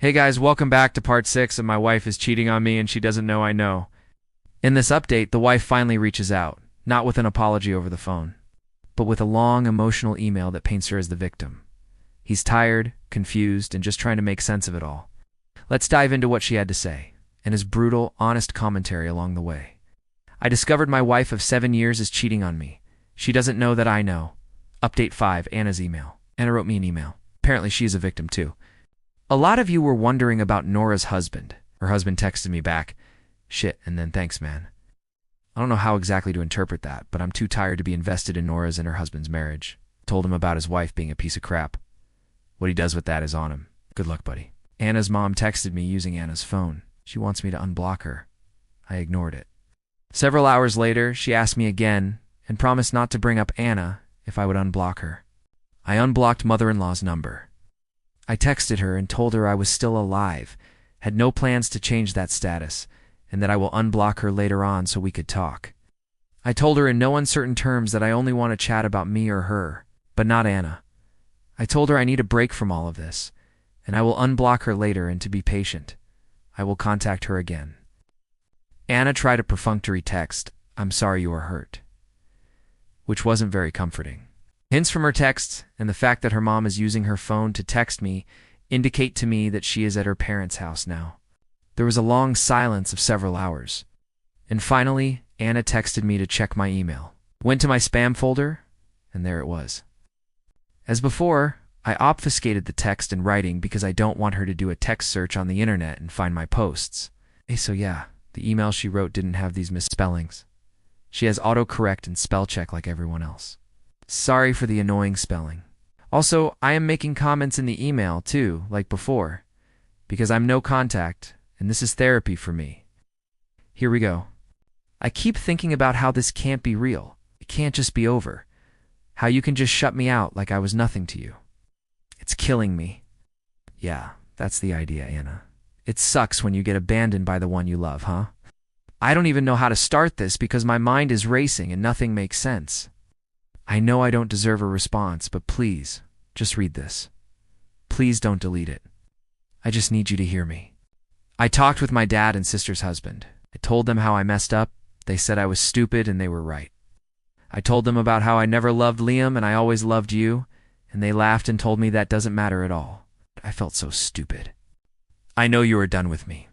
Hey guys, welcome back to part 6 of My Wife is Cheating on Me and She Doesn't Know I Know. In this update, the wife finally reaches out, not with an apology over the phone, but with a long, emotional email that paints her as the victim. He's tired, confused, and just trying to make sense of it all. Let's dive into what she had to say, and his brutal, honest commentary along the way. I discovered my wife of 7 years is cheating on me. She doesn't know that I know. Update 5, Anna's email. Anna wrote me an email. Apparently she is a victim too. A lot of you were wondering about Nora's husband. Her husband texted me back, "Shit, and then thanks, man." I don't know how exactly to interpret that, but I'm too tired to be invested in Nora's and her husband's marriage. Told him about his wife being a piece of crap. What he does with that is on him. Good luck, buddy. Anna's mom texted me using Anna's phone. She wants me to unblock her. I ignored it. Several hours later, she asked me again and promised not to bring up Anna if I would unblock her. I unblocked mother-in-law's number. I texted her and told her I was still alive, had no plans to change that status, and that I will unblock her later on so we could talk. I told her in no uncertain terms that I only want to chat about me or her, but not Anna. I told her I need a break from all of this, and I will unblock her later and to be patient. I will contact her again. Anna tried a perfunctory text, "I'm sorry you are hurt," which wasn't very comforting. Hints from her texts and the fact that her mom is using her phone to text me indicate to me that she is at her parents' house now. There was a long silence of several hours. And finally, Anna texted me to check my email. Went to my spam folder, and there it was. As before, I obfuscated the text in writing because I don't want her to do a text search on the internet and find my posts. So yeah, the email she wrote didn't have these misspellings. She has autocorrect and spell check like everyone else. Sorry for the annoying spelling. Also, I am making comments in the email, too, like before, because I'm no contact, and this is therapy for me. Here we go. I keep thinking about how this can't be real. It can't just be over. How you can just shut me out like I was nothing to you. It's killing me. Yeah, that's the idea, Anna. It sucks when you get abandoned by the one you love, huh? I don't even know how to start this because my mind is racing and nothing makes sense. I know I don't deserve a response, but please, just read this. Please don't delete it. I just need you to hear me. I talked with my dad and sister's husband. I told them how I messed up. They said I was stupid and they were right. I told them about how I never loved Liam and I always loved you, and they laughed and told me that doesn't matter at all. I felt so stupid. I know you are done with me.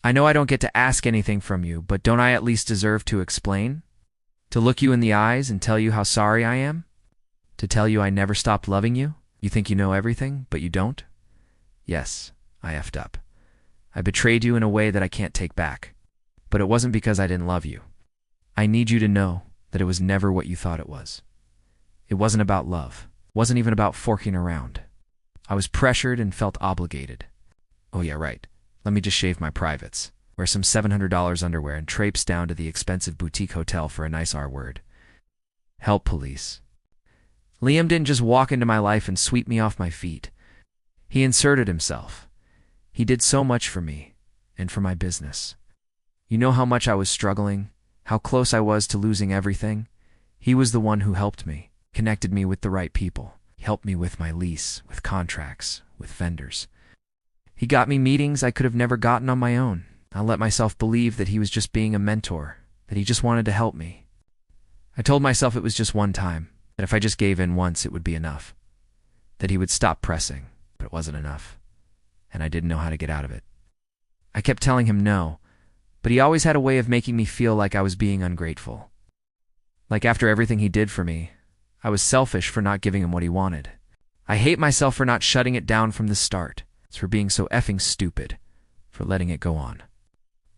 I know I don't get to ask anything from you, but don't I at least deserve to explain? To look you in the eyes and tell you how sorry I am? To tell you I never stopped loving you? You think you know everything, but you don't? Yes, I effed up. I betrayed you in a way that I can't take back. But it wasn't because I didn't love you. I need you to know that it was never what you thought it was. It wasn't about love. It wasn't even about forking around. I was pressured and felt obligated. Oh yeah, right. Let me just shave my privates. Wear some $700 underwear and traipse down to the expensive boutique hotel for a nice R-word. Help, police. Liam didn't just walk into my life and sweep me off my feet. He inserted himself. He did so much for me and for my business. You know how much I was struggling, how close I was to losing everything? He was the one who helped me, connected me with the right people. He helped me with my lease, with contracts, with vendors. He got me meetings I could have never gotten on my own. I let myself believe that he was just being a mentor, that he just wanted to help me. I told myself it was just one time, that if I just gave in once it would be enough, that he would stop pressing, but it wasn't enough, and I didn't know how to get out of it. I kept telling him no, but he always had a way of making me feel like I was being ungrateful. Like after everything he did for me, I was selfish for not giving him what he wanted. I hate myself for not shutting it down from the start. It's for being so effing stupid, for letting it go on.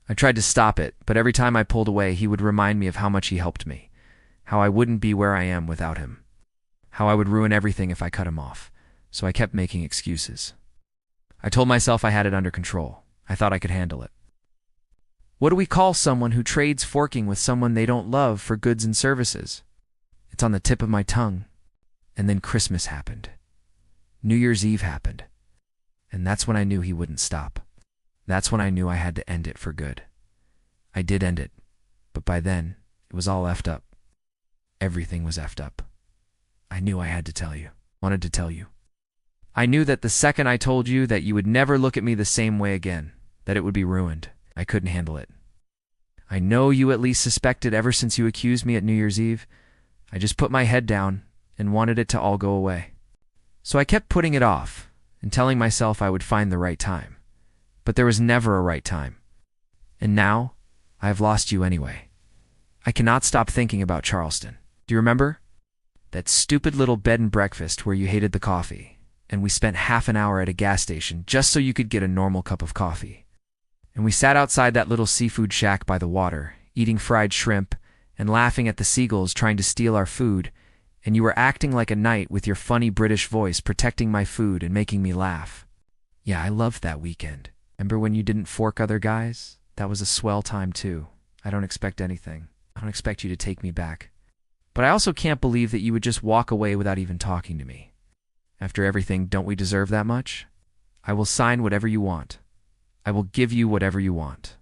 I tried to stop it, but every time I pulled away, he would remind me of how much he helped me, how I wouldn't be where I am without him, how I would ruin everything if I cut him off, so I kept making excuses. I told myself I had it under control. I thought I could handle it. What do we call someone who trades forking with someone they don't love for goods and services? It's on the tip of my tongue. And then Christmas happened. New Year's Eve happened. And that's when I knew he wouldn't stop. That's when I knew I had to end it for good. I did end it, but by then, it was all effed up. Everything was effed up. I knew I had to tell you, wanted to tell you. I knew that the second I told you that you would never look at me the same way again, that it would be ruined. I couldn't handle it. I know you at least suspected ever since you accused me at New Year's Eve. I just put my head down and wanted it to all go away. So I kept putting it off and telling myself I would find the right time. But there was never a right time. And now, I have lost you anyway. I cannot stop thinking about Charleston. Do you remember? That stupid little bed and breakfast where you hated the coffee, and we spent half an hour at a gas station just so you could get a normal cup of coffee. And we sat outside that little seafood shack by the water, eating fried shrimp and laughing at the seagulls trying to steal our food, and you were acting like a knight with your funny British voice protecting my food and making me laugh. Yeah, I loved that weekend. Remember when you didn't fork other guys? That was a swell time too. I don't expect anything. I don't expect you to take me back. But I also can't believe that you would just walk away without even talking to me. After everything, don't we deserve that much? I will sign whatever you want. I will give you whatever you want.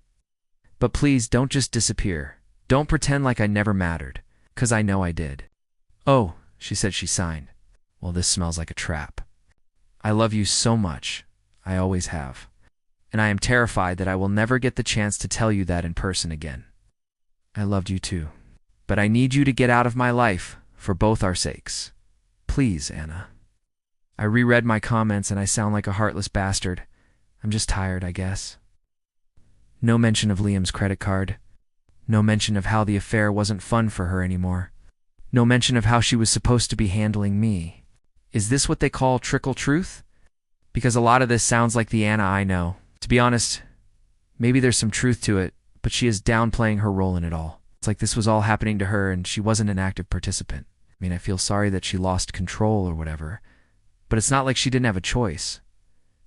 But please don't just disappear. Don't pretend like I never mattered, 'cause I know I did. Oh, she said she signed. Well, this smells like a trap. I love you so much. I always have. And I am terrified that I will never get the chance to tell you that in person again. I loved you too. But I need you to get out of my life for both our sakes. Please, Anna. I reread my comments and I sound like a heartless bastard. I'm just tired, I guess. No mention of Liam's credit card. No mention of how the affair wasn't fun for her anymore. No mention of how she was supposed to be handling me. Is this what they call trickle truth? Because a lot of this sounds like the Anna I know. To be honest, maybe there's some truth to it, but she is downplaying her role in it all. It's like this was all happening to her and she wasn't an active participant. I mean, I feel sorry that she lost control or whatever, but it's not like she didn't have a choice.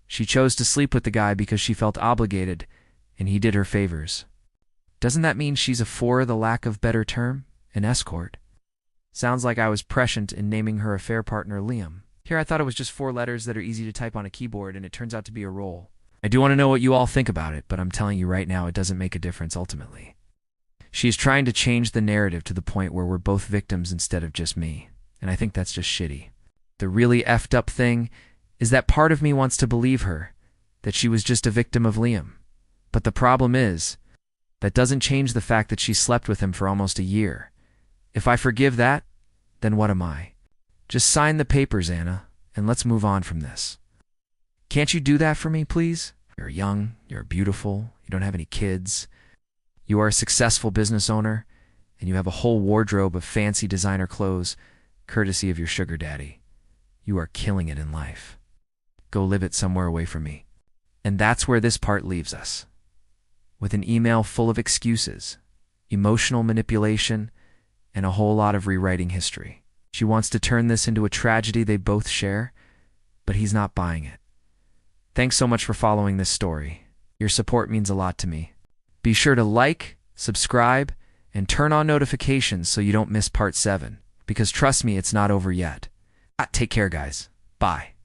She chose to sleep with the guy because she felt obligated, and he did her favors. Doesn't that mean she's a for the lack of better term, an escort? Sounds like I was prescient in naming her affair partner Liam. Here I thought it was just 4 letters that are easy to type on a keyboard, and it turns out to be a role. I do want to know what you all think about it, but I'm telling you right now it doesn't make a difference ultimately. She is trying to change the narrative to the point where we're both victims instead of just me, and I think that's just shitty. The really effed up thing is that part of me wants to believe her, that she was just a victim of Liam. But the problem is, that doesn't change the fact that she slept with him for almost a year. If I forgive that, then what am I? Just sign the papers, Anna, and let's move on from this. Can't you do that for me, please? You're young, you're beautiful, you don't have any kids. You are a successful business owner, and you have a whole wardrobe of fancy designer clothes, courtesy of your sugar daddy. You are killing it in life. Go live it somewhere away from me. And that's where this part leaves us. With an email full of excuses, emotional manipulation, and a whole lot of rewriting history. She wants to turn this into a tragedy they both share, but he's not buying it. Thanks so much for following this story. Your support means a lot to me. Be sure to like, subscribe, and turn on notifications so you don't miss part 7, because trust me, it's not over yet. Take care, guys. Bye.